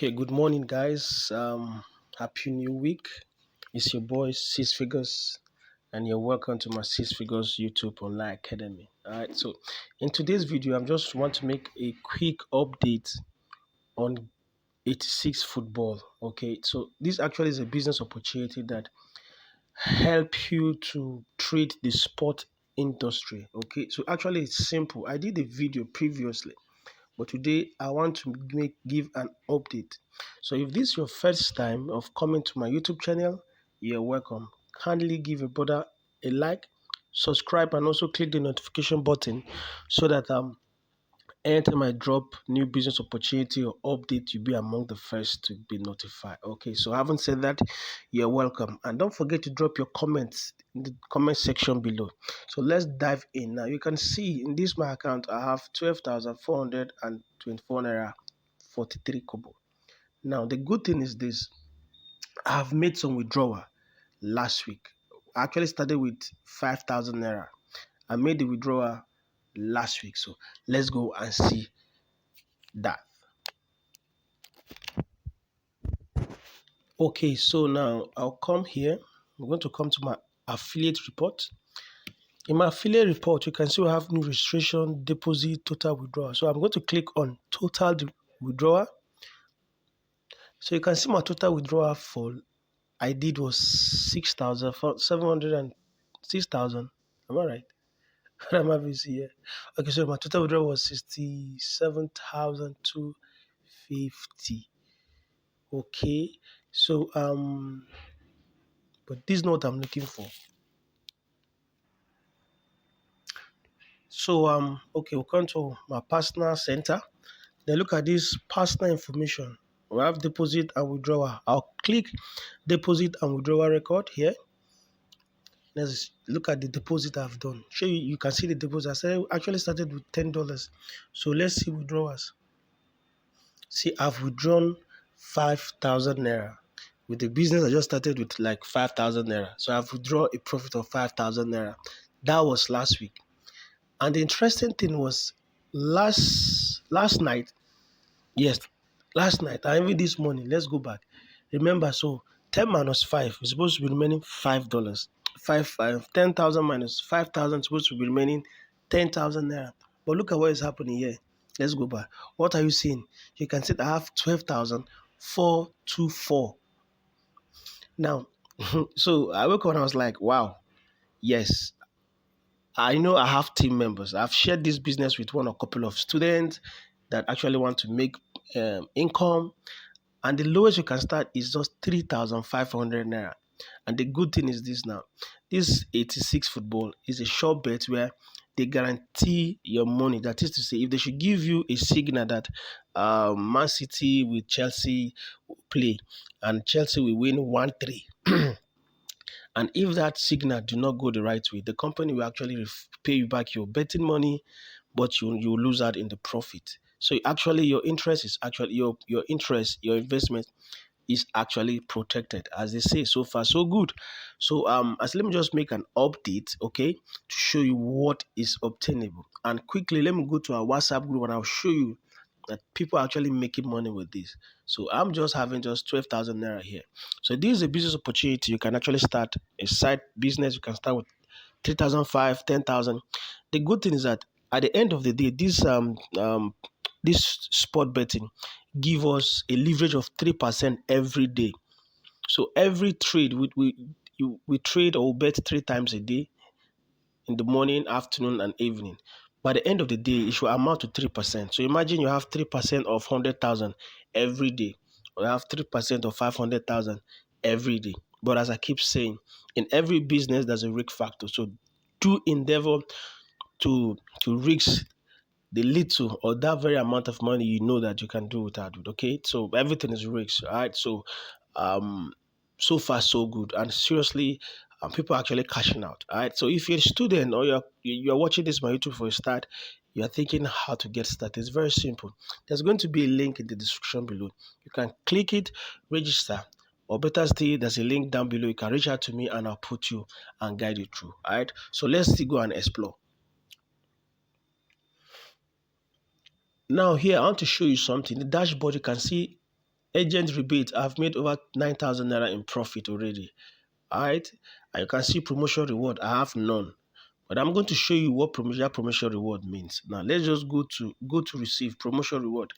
Okay, good morning, guys. Happy New Week. It's your boy Six Figures, and you're welcome to my Six Figures YouTube Online Academy. All right. So, in today's video, I just want to make a quick update on 86 football. Okay. So, this actually is a business opportunity that help you to trade the sport industry. Okay. So, actually, it's simple. I did a video previously, but today I want to give an update. So if this is your first time of coming to my YouTube channel, you're welcome. Kindly give a brother a like, subscribe, and also click the notification button so that anytime I drop new business opportunity or update, you'll be among the first to be notified. Okay, so having said that, you're welcome. And don't forget to drop your comments in the comment section below. So let's dive in. Now you can see in this my account, I have 12,424 Naira 43 kobo. Now the good thing is this, I have made some withdrawal last week. I actually started with 5,000 Naira. I made the withdrawal last week. So let's go and see that. Okay, so now I'll come here. I'm going to come to my affiliate report. In my affiliate report, you can see we have new registration, deposit, total withdrawal. So I'm going to click on total withdrawal. So you can see my total withdrawal for I did was 6,700 and 6,000. Am I right? What am I having here? Okay, so my total withdrawal was 67,250. Okay, so but this is not what I'm looking for. So okay, we'll come to my personal center. Then look at this personal information. We have deposit and withdrawal. I'll click deposit and withdrawal record here. Let's look at the deposit I've done. Show you, you can see the deposit. I actually started with $10. So let's see withdrawals. See, I've withdrawn 5,000 Naira. With the business, I just started with like 5,000 Naira. So I've withdrawn a profit of 5,000 Naira. That was last week. And the interesting thing was last night, yes, last night, and even this morning, let's go back. Remember, so 10 minus 5 is supposed to be remaining $5. 10,000 minus 5,000 is supposed to be remaining 10,000 Naira. But look at what is happening here. Let's go back. What are you seeing? You can see that I have 12,424. Now, so I woke up and I was like, wow, yes, I know I have team members. I've shared this business with one or couple of students that actually want to make income. And the lowest you can start is just 3,500 Naira. And the good thing is this now. This 86 football is a sure bet where they guarantee your money. That is to say, if they should give you a signal that Man City with Chelsea play and Chelsea will win 1-3, and if that signal do not go the right way, the company will actually pay you back your betting money, but you lose out in the profit. So actually, your interest is actually your interest, your investment is actually protected, as they say. So far, so good. So as let me just make an update, okay, to show you what is obtainable. And quickly, let me go to our WhatsApp group and I'll show you that people are actually making money with this. So I'm just having just 12,000 Naira here. So this is a business opportunity. You can actually start a side business. You can start with 3,500, 10,000. The good thing is that at the end of the day, this sport betting give us a leverage of 3% every day. So every trade we trade or bet 3 times a day, in the morning, afternoon, and evening. By the end of the day, it should amount to 3%. So imagine you have 3% of 100,000 every day, or you have 3% of 500,000 every day. But as I keep saying, in every business, there's a risk factor. So do endeavor to risk the little or that very amount of money you know that you can do without it. Okay, so everything is risk. All right, so so far so good, and seriously, people are actually cashing out. All right, so if you're a student or you're watching this on YouTube for a start, you're thinking how to get started, it's very simple. There's going to be a link in the description below. You can click it, register, or better still, there's a link down below. You can reach out to me and I'll put you and guide you through. All right, so let's still go and explore. Now here, I want to show you something. The dashboard, you can see Agent rebate, I've made over 9,000 naira in profit already. All right. And you can see promotion reward, I have none. But I'm going to show you what promotion reward means. Now let's just go to receive promotion reward.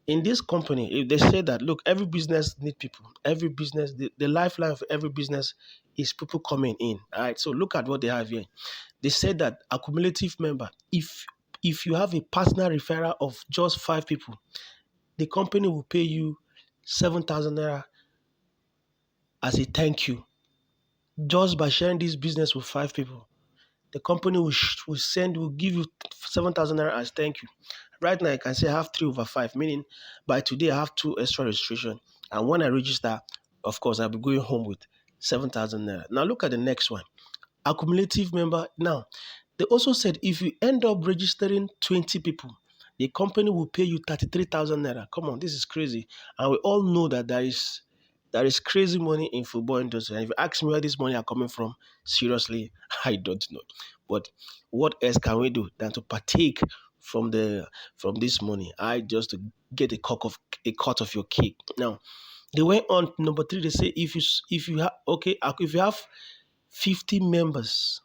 In this company, if they say that, look, every business need people, every business, the lifeline of every business is people coming in. All right. So look at what they have here. They said that accumulative member, if you have a personal referral of just 5 people, the company will pay you 7,000 naira as a thank you just by sharing this business with 5 people. The company will give you 7,000 naira as thank you. Right now, I can say I have 3/5, meaning by today I have 2 extra registration. And when I register, of course, I'll be going home with 7,000 naira. Now look at the next one. Accumulative member. Now, they also said if you end up registering 20 people, the company will pay you 33,000 naira. Come on, this is crazy. And we all know that there is crazy money in football industry. And if you ask me where this money are coming from, seriously, I don't know. But what else can we do than to partake from this money? I just to get a cut of your cake. Now, they went on number 3. They say if you have okay, if you have 50 members,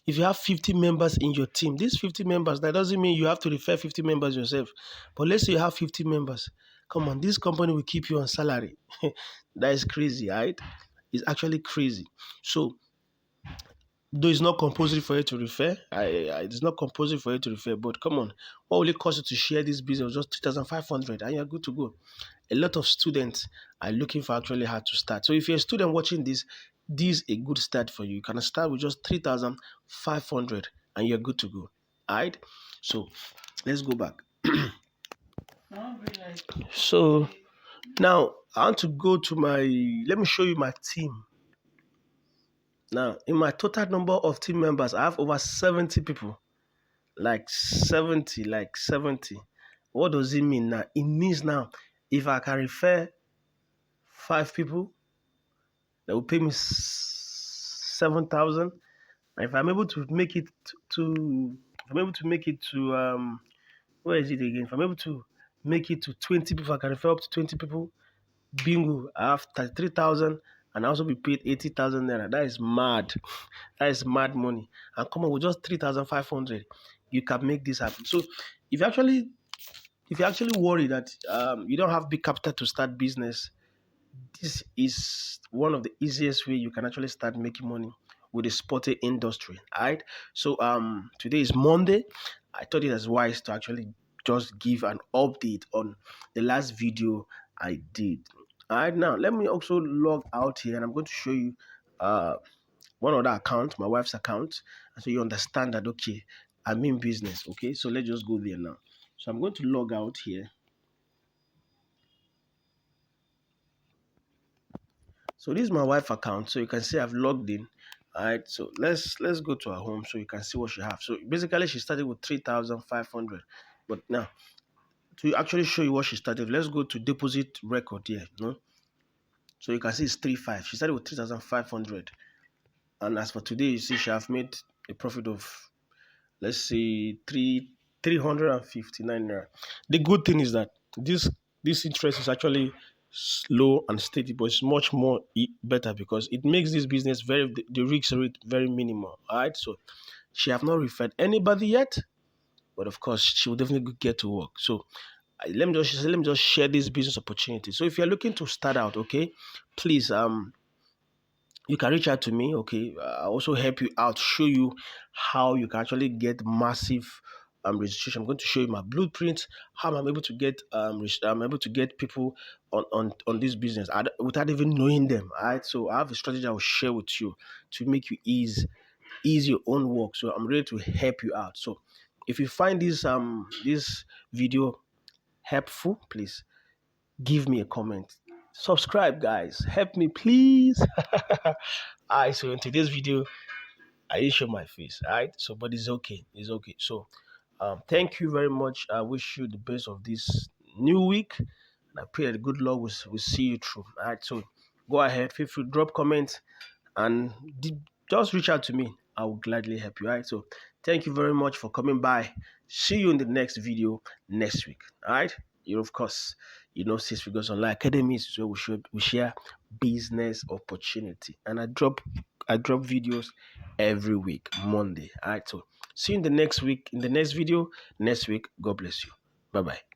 if you have 50 members in your team, these 50 members, that doesn't mean you have to refer 50 members yourself. But let's say you have 50 members. Come on, this company will keep you on salary. That is crazy, right? It's actually crazy. So, though it's not compulsory for you to refer, it's not compulsory for you to refer, but come on, what will it cost you to share this business? Just 3,500 and you're good to go. A lot of students are looking for actually how to start. So if you're a student watching this is a good start for you. You can start with just 3,500 and you're good to go. All right. So let's go back. So now I want to go to let me show you my team. Now, in my total number of team members, I have over 70 people. Like 70, like 70. What does it mean now? It means now, if I can refer 5 people, they will pay me 7,000. If I'm able to make it if I'm able to make it to where is it again? If I'm able to make it to 20 people, I can refer up to 20 people. Bingo, I have 33,000 and I also be paid 80,000 naira. That is mad. That is mad money. And come on, with just 3,500, you can make this happen. So if you actually worry that you don't have big capital to start business, this is one of the easiest way you can actually start making money with the sporting industry. All right. So today is Monday. I thought it was wise to actually just give an update on the last video I did. All right. Now let me also log out here, and I'm going to show you one other account, my wife's account, and so you understand that okay, I'm in business. Okay. So let's just go there now. So I'm going to log out here. So this is my wife account. So you can see I've logged in. All right. So let's go to her home so you can see what she have. So basically she started with 3,500. But now to actually show you what she started, let's go to deposit record here. No. So you can see it's 3,500. She started with 3,500. And as for today, you see she have made a profit of, let's say, 359 naira. The good thing is that this interest is actually slow and steady, but it's much more better because it makes this business the risk rate very minimal. All right, so she have not referred anybody yet, but of course she will definitely get to work. So let me just share this business opportunity. So if you're looking to start out, okay, please you can reach out to me. Okay, I'll also help you out, show you how you can actually get massive registration. I'm going to show you my blueprint, how I'm able to get I'm able to get people on this business without even knowing them. All right, so I have a strategy I will share with you to make you ease your own work. So I'm ready to help you out. So if you find this video helpful, please give me a comment. Subscribe, guys. Help me, please. Alright, so in today's video, I didn't show my face. Alright, so but it's okay. It's okay. So thank you very much. I wish you the best of this new week. And I pray that good Lord will see you through. Alright, so go ahead, feel free to drop comments and just reach out to me. I will gladly help you. Alright, so thank you very much for coming by. See you in the next video next week. Alright, you of course. Six Figures Online Academies is where we share business opportunity. And I drop videos every week, Monday. All right, so see you in the next week, in the next video, next week. God bless you. Bye bye.